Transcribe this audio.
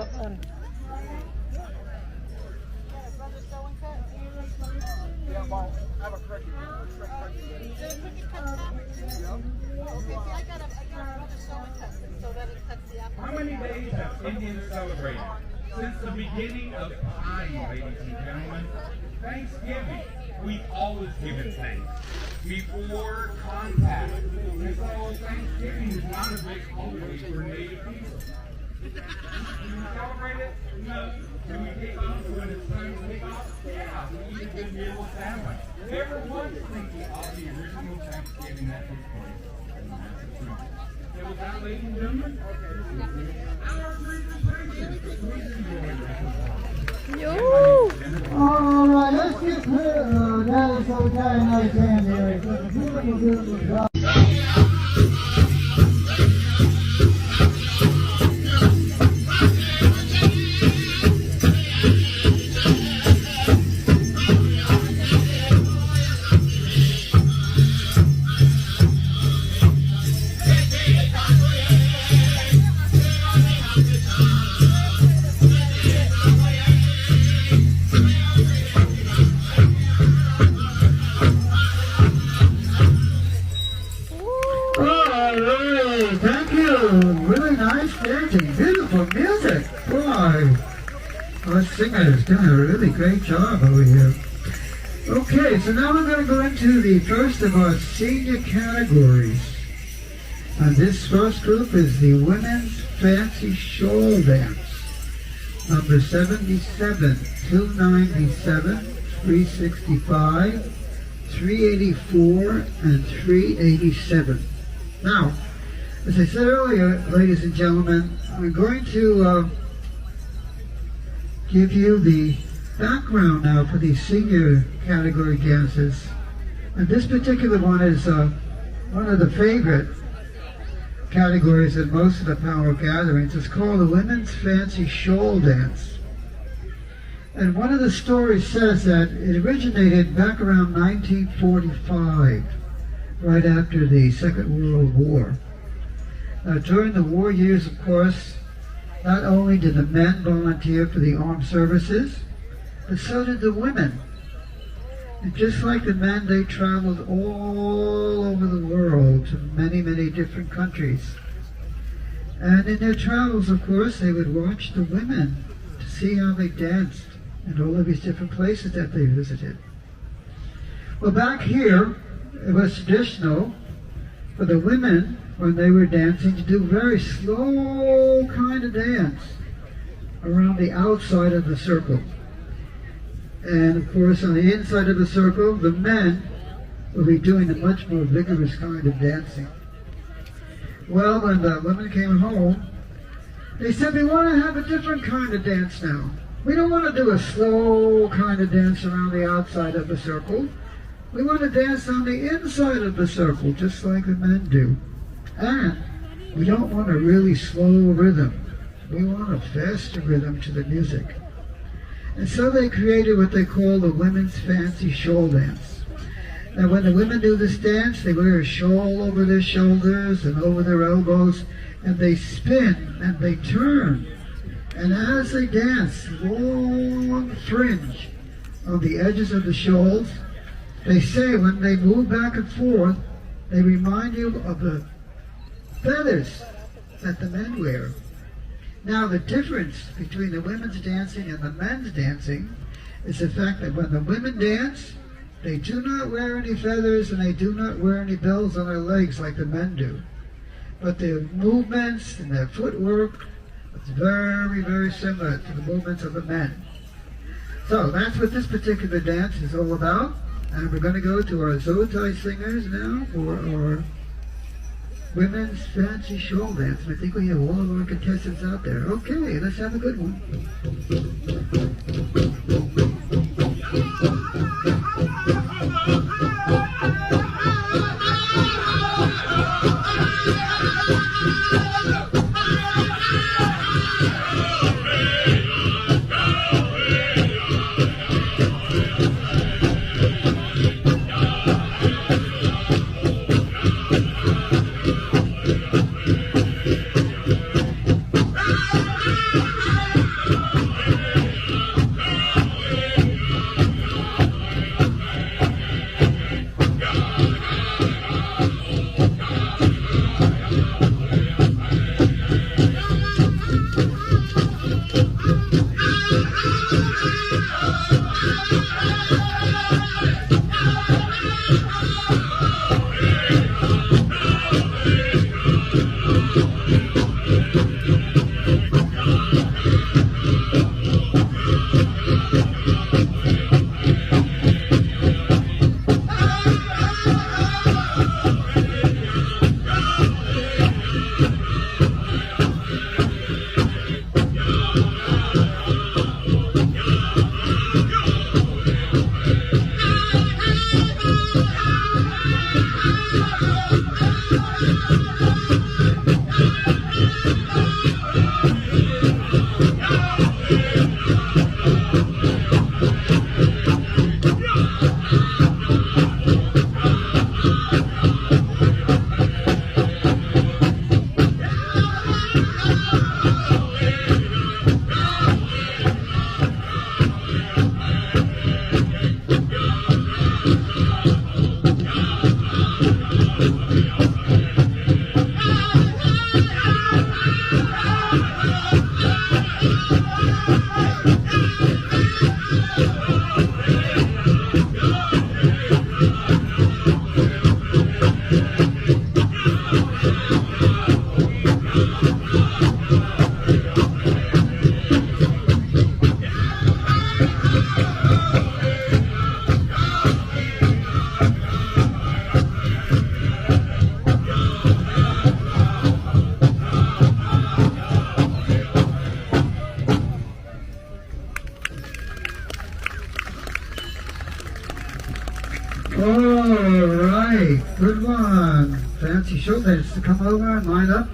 Yeah, well, I have a cricket. How many days have Indians celebrated? Since the beginning of time, ladies and gentlemen. Thanksgiving, we've always given thanks. Before contact. And so Thanksgiving is not a big holiday for Native people. Do we celebrate it? No. Do we take off when it's time to take off? Yeah, we eat a good meal with family. Everyone's thinking of the original Thanksgiving that took place. And that's the truth. So with that, ladies and gentlemen, our presentation. Please enjoy the All right, let's get that so we got a nice hand here. It's a beautiful, beautiful job. Thank you. Really nice dancing. Beautiful music. Boy, our singers doing a really great job over here. Okay, so now we're going to go into the first of our senior categories. And this first group is the Women's Fancy Shawl Dance. Number 77, 297, 365, 384, and 387. Now, as I said earlier, ladies and gentlemen, I'm going to give you the background now for these senior category dances. And this particular one is one of the favorite categories in most of the Powwow gatherings. It's called the Women's Fancy Shawl Dance. And one of the stories says that it originated back around 1945, right after the Second World War. During the war years, of course, not only did the men volunteer for the armed services, but so did the women. And just like the men, they traveled all over the world to many, many different countries. And in their travels, of course, they would watch the women to see how they danced in all of these different places that they visited. Well, back here, it was traditional for the women, when they were dancing, to do very slow kind of dance around the outside of the circle. And of course, on the inside of the circle, the men will be doing a much more vigorous kind of dancing. Well, when the women came home, they said, we want to have a different kind of dance now. We don't want to do a slow kind of dance around the outside of the circle. We want to dance on the inside of the circle, just like the men do. And we don't want a really slow rhythm. We want a faster rhythm to the music. And so they created what they call the Women's Fancy Shawl Dance. Now when the women do this dance, they wear a shawl over their shoulders and over their elbows, and they spin and they turn. And as they dance, long fringe on the edges of the shawls. They say when they move back and forth, they remind you of the feathers that the men wear. Now the difference between the women's dancing and the men's dancing is the fact that when the women dance, they do not wear any feathers and they do not wear any bells on their legs like the men do. But their movements and their footwork is very, very similar to the movements of the men. So that's what this particular dance is all about. And we're going to go to our Zotai singers now for our Women's Fancy Shawl Dance. And I think we have all of our contestants out there. Okay, let's have a good one. All right, good one. Fancy show bands to come over and line up.